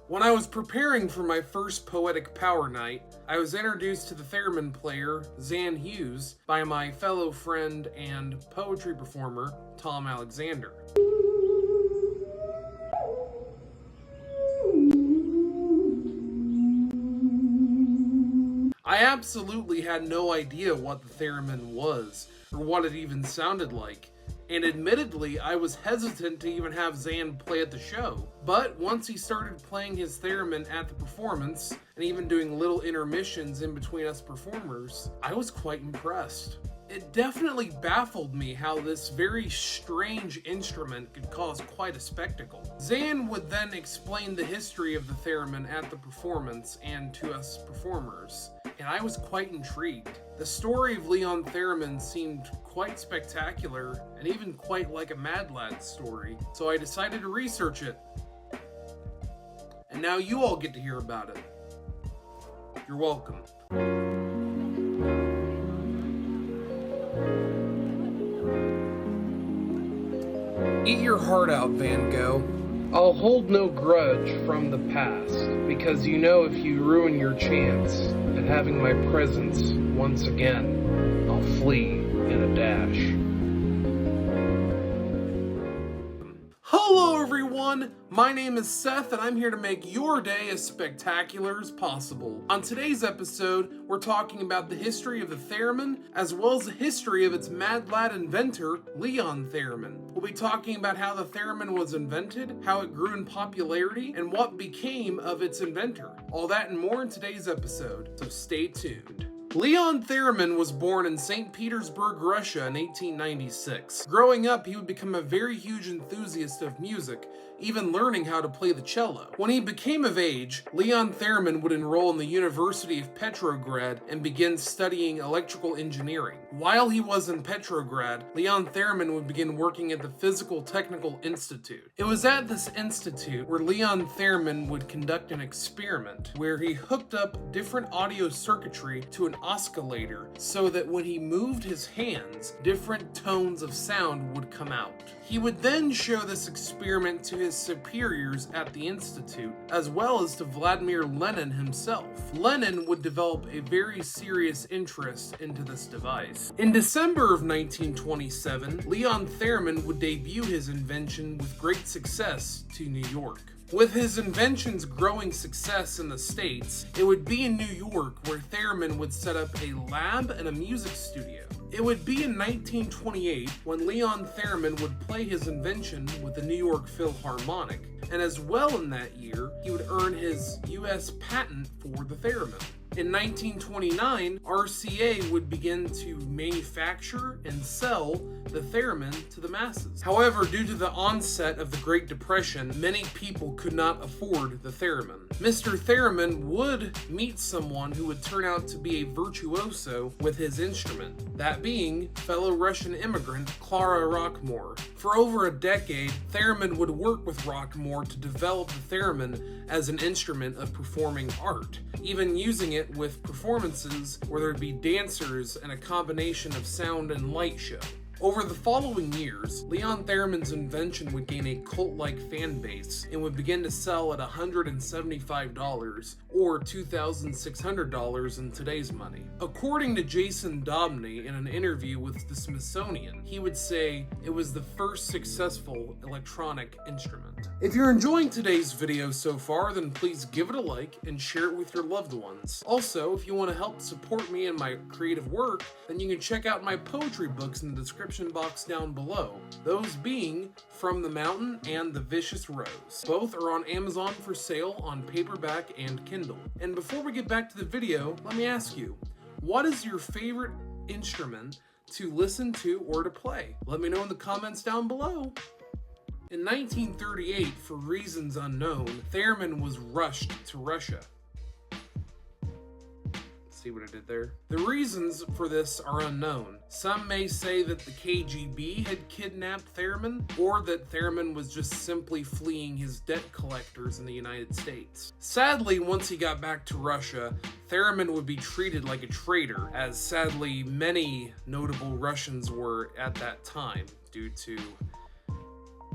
When I was preparing for my first poetic power night, I was introduced to the theremin player, Zan Hughes, by my fellow friend and poetry performer, Tom Alexander. I absolutely had no idea what the theremin was, or what it even sounded like, and admittedly I was hesitant to even have Zan play at the show. But once he started playing his theremin at the performance, and even doing little intermissions in between us performers, I was quite impressed. It definitely baffled me how this very strange instrument could cause quite a spectacle. Zan would then explain the history of the theremin at the performance and to us performers, and I was quite intrigued. The story of Leon Theremin seemed quite spectacular and even quite like a Mad Lad story, so I decided to research it. And now you all get to hear about it. You're welcome. Eat your heart out, Van Gogh. I'll hold no grudge from the past, because you know if you ruin your chance at having my presence once again, I'll flee in a dash. Hello everyone, my name is Seth and I'm here to make your day as spectacular as possible. On today's episode, we're talking about the history of the theremin, as well as the history of its mad lad inventor, Leon Theremin. We'll be talking about how the theremin was invented, how it grew in popularity, and what became of its inventor. All that and more in today's episode, so stay tuned. Leon Theremin was born in St. Petersburg, Russia in 1896. Growing up, he would become a very huge enthusiast of music, even learning how to play the cello. When he became of age, Leon Theremin would enroll in the University of Petrograd and begin studying electrical engineering. While he was in Petrograd, Leon Theremin would begin working at the Physical Technical Institute. It was at this institute where Leon Theremin would conduct an experiment where he hooked up different audio circuitry to an oscillator so that when he moved his hands, different tones of sound would come out. He would then show this experiment to his superiors at the institute, as well as to Vladimir Lenin himself. Lenin would develop a very serious interest into this device. In December of 1927, Leon Theremin would debut his invention with great success to New York. With his invention's growing success in the States, it would be in New York where Theremin would set up a lab and a music studio. It would be in 1928 when Leon Theremin would play his invention with the New York Philharmonic, and as well in that year, he would earn his U.S. patent for the theremin. In 1929, RCA would begin to manufacture and sell the theremin to the masses. However, due to the onset of the Great Depression, many people could not afford the theremin. Mr. Theremin would meet someone who would turn out to be a virtuoso with his instrument, that being fellow Russian immigrant Clara Rockmore. For over a decade, Theremin would work with Rockmore to develop the theremin as an instrument of performing art, even using it with performances where there'd be dancers and a combination of sound and light show. Over the following years, Leon Theremin's invention would gain a cult-like fan base and would begin to sell at $175 or $2,600 in today's money. According to Jason Dobney in an interview with the Smithsonian, he would say it was the first successful electronic instrument. If you're enjoying today's video so far, then please give it a like and share it with your loved ones. Also, if you want to help support me in my creative work, then you can check out my poetry books in the description box down below, those being From the Mountain and The Vicious Rose. Both are on Amazon for sale on paperback and Kindle. And before we get back to the video, let me ask you, what is your favorite instrument to listen to or to play? Let me know in the comments down below. In 1938, for reasons unknown, Theremin was rushed to Russia. See what I did there? The reasons for this are unknown. Some may say that the KGB had kidnapped Theremin, or that Theremin was just simply fleeing his debt collectors in the United States. Sadly, once he got back to Russia, Theremin would be treated like a traitor, as sadly many notable Russians were at that time, due to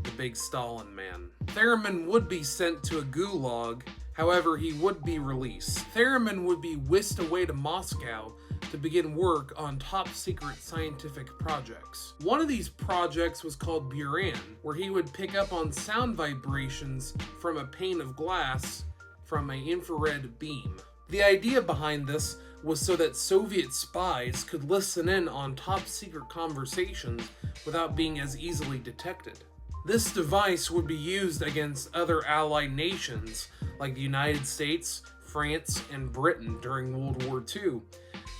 the big Stalin man. Theremin would be sent to a gulag However, he would be released. Theremin would be whisked away to Moscow to begin work on top-secret scientific projects. One of these projects was called Buran, where he would pick up on sound vibrations from a pane of glass from an infrared beam. The idea behind this was so that Soviet spies could listen in on top-secret conversations without being as easily detected. This device would be used against other allied nations like the United States, France, and Britain during World War II,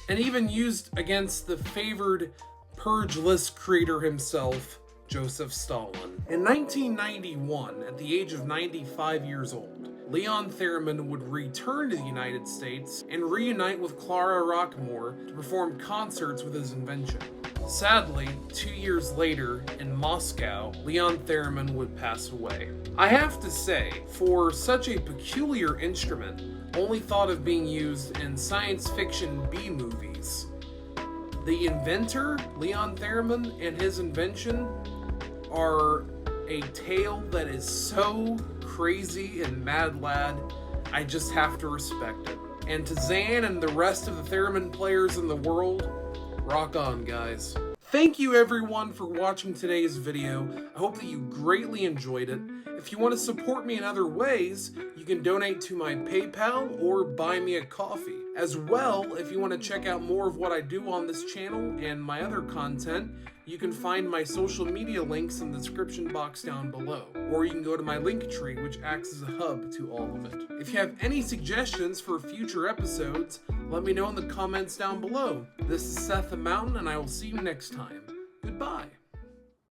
and even used against the favored purge list creator himself, Joseph Stalin. In 1991, at the age of 95 years old, Leon Theremin would return to the United States and reunite with Clara Rockmore to perform concerts with his invention. Sadly, 2 years later, in Moscow, Leon Theremin would pass away. I have to say, for such a peculiar instrument, only thought of being used in science fiction B-movies, the inventor, Leon Theremin, and his invention are a tale that is so crazy and mad lad, I just have to respect it. And to Zan and the rest of the theremin players in the world, rock on, guys. Thank you everyone for watching today's video. I hope that you greatly enjoyed it. If you want to support me in other ways, you can donate to my PayPal or buy me a coffee. As well, if you want to check out more of what I do on this channel and my other content, you can find my social media links in the description box down below. Or you can go to my link tree, which acts as a hub to all of it. If you have any suggestions for future episodes, let me know in the comments down below. This is Seth the Mountain, and I will see you next time. Goodbye.